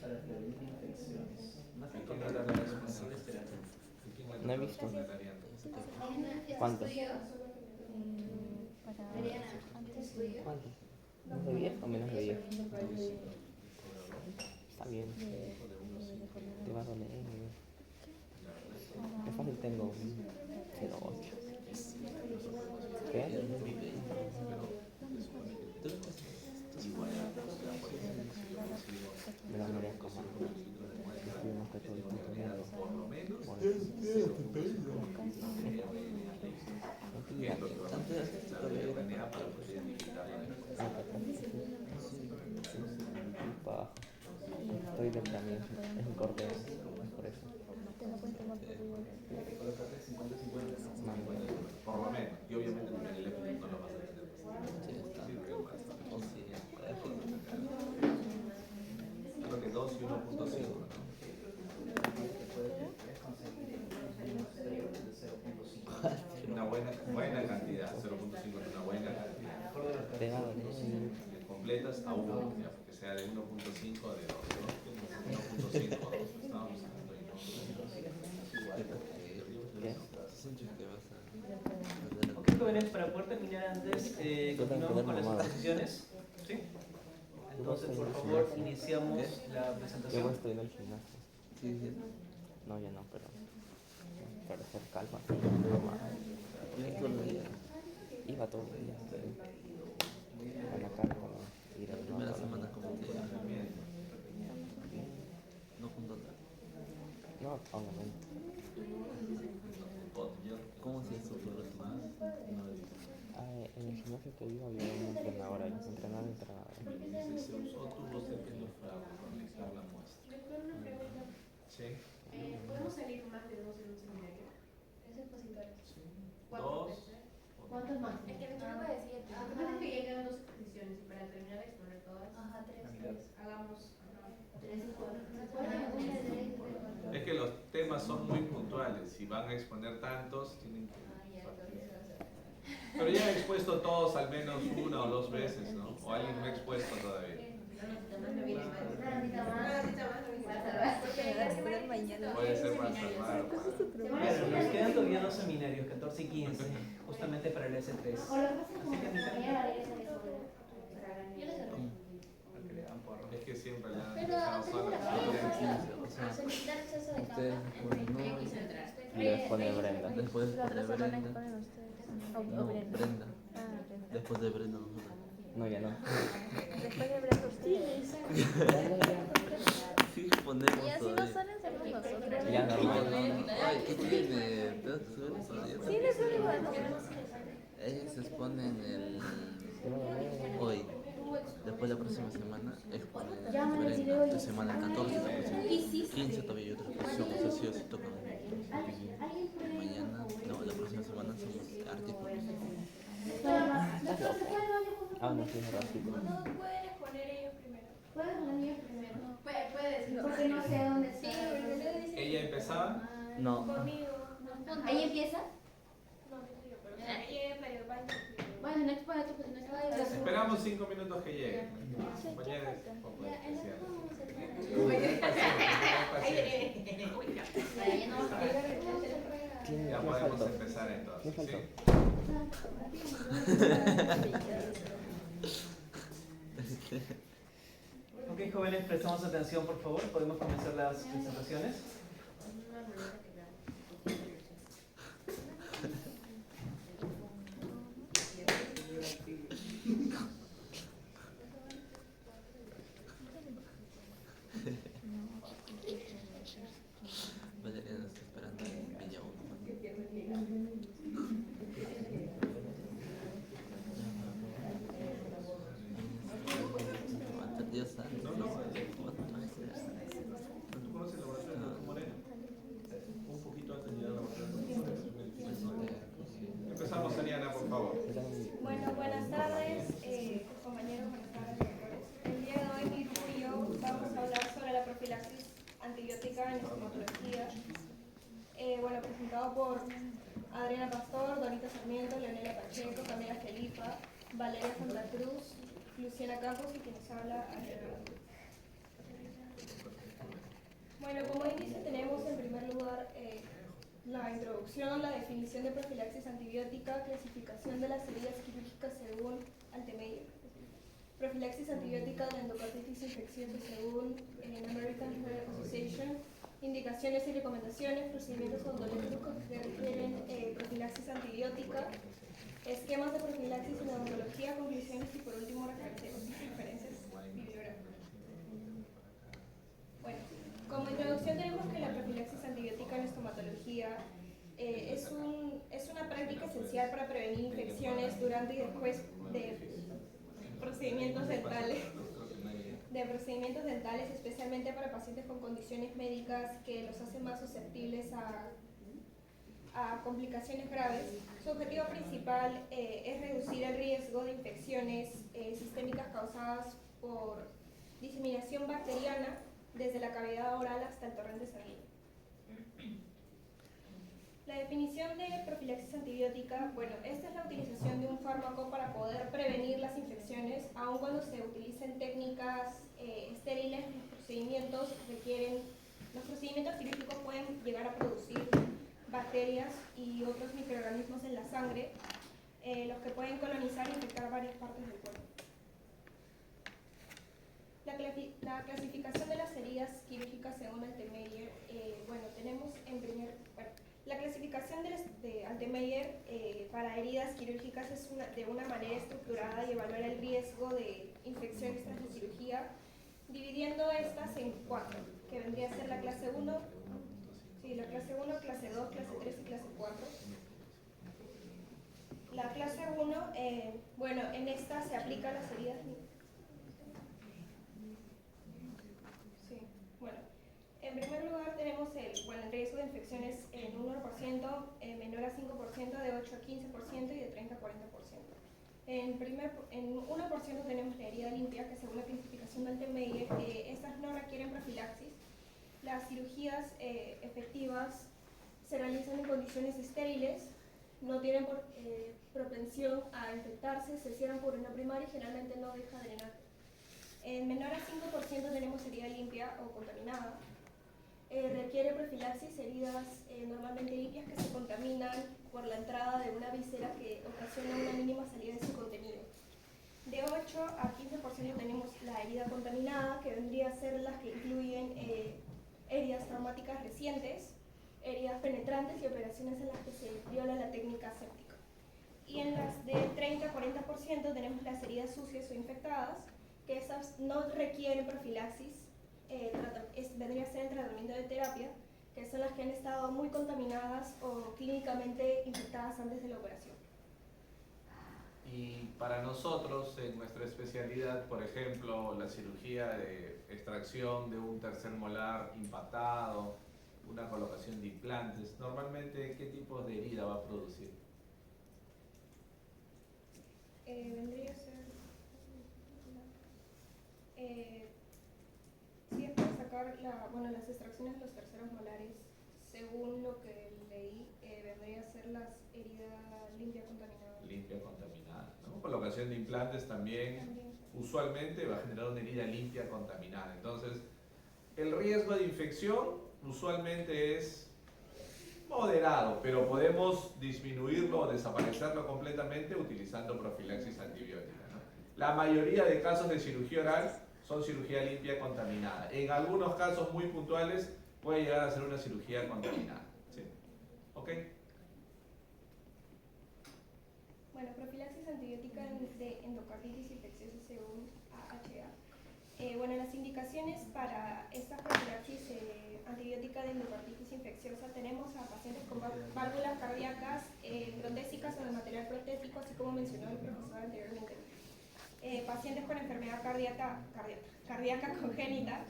para prevenir infecciones. Más que controlar la respuesta de terapia. No he visto. ¿Cuánto? ¿Cuánto? ¿Menos de 10 o menos de 10? Está bien. Te va a doler. Qué fácil tengo un 0,8. ¿Qué? Me la moría como. Estuvimos que todo el tiempo viendo. Estoy de también, es un corte, es por eso. Por lo menos, y obviamente con el EPI no lo vas a tener. Creo que 2 y 1.5, ¿no? Una buena cantidad, 0.5 es una buena cantidad. Te va a doler. Completas a 1, que sea de 1.5 o de 2, ¿no? 1.5 estábamos hablando y no. Ok, jóvenes, para poder terminar antes, continuamos con las exposiciones. ¿Sí? Entonces, por favor, iniciamos la Yo presentación. estoy en el gimnasio. No, ya no, pero para hacer calma. Iba todo el día. A la calma, ir al Primera semana como que no junto nada. No, obviamente. ¿Cómo se hizo por los demás? En el gimnasio que iba había un entrenador ahí, entrenaba. Se usó tubos de pelofrao para conectar la muestra. Sí. ¿Podemos salir más de 2 en un seminario? Eso es posible. ¿Cuántos más? Es que nuestro grupo decía que lo que pasa es que ya quedan 2 exposiciones y para terminar de exponer todas, hagamos 3 y 4. Es que los temas son muy puntuales. Si van a exponer tantos, tienen que... Pero ya he expuesto todos al menos 1 o 2 veces, ¿no? O alguien no ha expuesto todavía. Puede ser para salvar. Bueno, nos quedan todavía 2 seminarios, 14 y 15, justamente para el S3. O lo que pasa es como que María Valeria se Para que le hagan porro. Es que siempre la han Pero dejado tengo sola. la solicitar acceso de Ustedes, cámara. bueno, no. Y después de Brenda. Después La de otra semana Brenda. exponen ustedes. No, Brenda. Después de Brenda nosotros. No, ya no. Después de Brenda ustedes. Sí, ponemos Y así no todavía. salen, hacemos nosotros. Ya normal. Ay, ¿qué tiene? ¿Tengo que subir eso? Sí, no es igual. Ellos se exponen hoy. Después la próxima semana exponen Brenda. La semana 14, la próxima 15 todavía hay otra exposición. No sé si os tocan. Mañana, no, la próxima semana hacemos artículos. ¿Estás loco? Ah, no, sí, es ratito. No pueden exponer ellos primero. Puedes poner niños primero. Puede decirlo. Porque no sé dónde está. Sí, pero luego dice ¿Ella empezaba? No. conmigo. ¿Ahí empieza? No, no sé yo, pero ella me va a Bueno, no expone tú, pues no expone. Esperamos 5 minutos que llegue. Compañeros, un poco especial. ¿Quién Ya me podemos faltó? empezar ¿Me entonces. faltó? ¿Sí? Ok, jóvenes, prestamos atención, por favor. ¿Podemos comenzar las presentaciones? Valeria nos está esperando en Villa 1. Dios sabe. No, no. ¿Tú conoces el laboratorio de Moreno? Un poquito antes de llegar al laboratorio. Empezamos, Ariana, por favor. Bueno, buenas tardes, compañeros, buenas tardes, doctores. El día de hoy, mi hijo y yo vamos a hablar sobre la profilaxis antibiótica en estomatología. Bueno, presentado por Adriana Pastor, Dorita Sarmiento, Leonela Pacheco, Camila Felipa, Valeria Santa Cruz, Luciana Campos y quien nos habla, Ariana. Bueno, como índice tenemos en primer lugar la introducción, la definición de profilaxis antibiótica, clasificación de las heridas quirúrgicas según Altemeyer, profilaxis antibiótica de la endocarditis infecciosa según American Heart Association, indicaciones y recomendaciones, procedimientos odontológicos que requieren profilaxis antibiótica, esquemas de profilaxis en odontología, conclusiones y por último referencias bibliográficas. Bueno, como introducción tenemos que la profilaxis antibiótica en estomatología es una práctica esencial para prevenir infecciones durante y después de procedimientos dentales, especialmente para pacientes con condiciones médicas que los hacen más susceptibles a complicaciones graves. Su objetivo principal es reducir el riesgo de infecciones sistémicas causadas por diseminación bacteriana desde la cavidad oral hasta el torrente sanguíneo. La definición de profilaxis antibiótica, bueno, esta es la utilización de un fármaco para poder prevenir las infecciones, aun cuando se utilicen técnicas estériles. Los procedimientos quirúrgicos pueden llegar a producir bacterias y otros microorganismos en la sangre, los que pueden colonizar e infectar varias partes del cuerpo. La clasificación de las heridas quirúrgicas según Altemeyer, la clasificación de Altemeyer para heridas quirúrgicas es de una manera estructurada y evaluar el riesgo de infecciones tras la cirugía, dividiendo estas en 4, que vendría a ser la clase 1, clase 2, clase 3 y clase 4. La clase 1, en esta se aplican las heridas. En primer lugar tenemos el riesgo de infecciones en 1%, menor a 5%, de 8 a 15% y de 30 a 40%. En 1% tenemos la herida limpia, que según la clasificación de Altemeyer, estas no requieren profilaxis. Las cirugías efectivas se realizan en condiciones estériles, no tienen propensión a infectarse, se cierran por una primaria y generalmente no deja drenar. En menor a 5% tenemos herida limpia o contaminada. Requiere profilaxis heridas normalmente limpias que se contaminan por la entrada de una víscera que ocasiona una mínima salida de su contenido. De 8 a 15% tenemos la herida contaminada, que vendría a ser las que incluyen heridas traumáticas recientes, heridas penetrantes y operaciones en las que se viola la técnica aséptica. Y en las de 30 a 40% tenemos las heridas sucias o infectadas, que esas no requieren profilaxis, vendría a ser el tratamiento de terapia, que son las que han estado muy contaminadas o clínicamente infectadas antes de la operación. Y para nosotros, en nuestra especialidad, por ejemplo, la cirugía de extracción de un tercer molar impactado, una colocación de implantes, normalmente, ¿qué tipo de herida va a producir? Vendría a ser... si es para sacar las extracciones de los terceros molares, según lo que leí, vendría a ser las heridas limpia contaminada. Limpia contaminada, ¿no? Colocación de implantes también usualmente va a generar una herida limpia contaminada. Entonces, el riesgo de infección usualmente es moderado, pero podemos disminuirlo o desaparecerlo completamente utilizando profilaxis antibiótica, ¿no? La mayoría de casos de cirugía oral son cirugía limpia contaminada. En algunos casos muy puntuales puede llegar a ser una cirugía contaminada. ¿Sí? ¿Ok? Bueno, profilaxis antibiótica de endocarditis infecciosa según AHA. Las indicaciones para esta profilaxis antibiótica de endocarditis infecciosa tenemos a pacientes con válvulas cardíacas, protésicas o de material protésico, así como mencionó el profesor anteriormente. Pacientes con enfermedad cardíaca congénita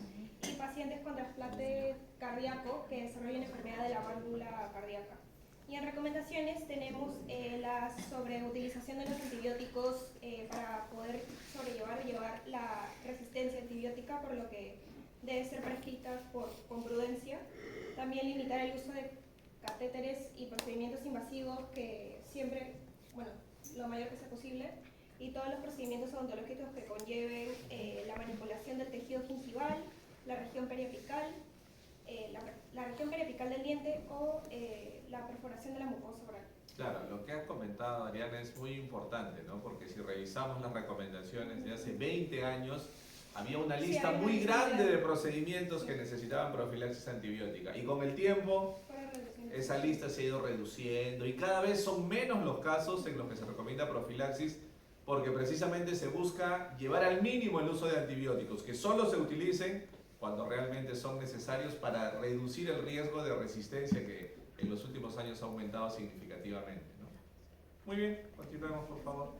y pacientes con trasplante cardíaco que desarrollen enfermedad de la válvula cardíaca. Y en recomendaciones tenemos la sobreutilización de los antibióticos para poder sobrellevar o llevar la resistencia antibiótica, por lo que debe ser prescrita con prudencia. También limitar el uso de catéteres y procedimientos invasivos, que siempre, lo mayor que sea posible, y todos los procedimientos odontológicos que conlleven la manipulación del tejido gingival, la región periapical, la región periapical del diente o la perforación de la mucosa oral. Claro, lo que has comentado, Ariana, es muy importante, ¿no? Porque si revisamos las recomendaciones de hace 20 años, había una Sí, lista hay una muy lista grande grande. de procedimientos que necesitaban profilaxis antibiótica. Y con el tiempo, Fuera reduciendo. esa lista se ha ido reduciendo y cada vez son menos los casos en los que se recomienda profilaxis, porque precisamente se busca llevar al mínimo el uso de antibióticos, que solo se utilicen cuando realmente son necesarios para reducir el riesgo de resistencia que en los últimos años ha aumentado significativamente, ¿no? Muy bien, continuemos por favor.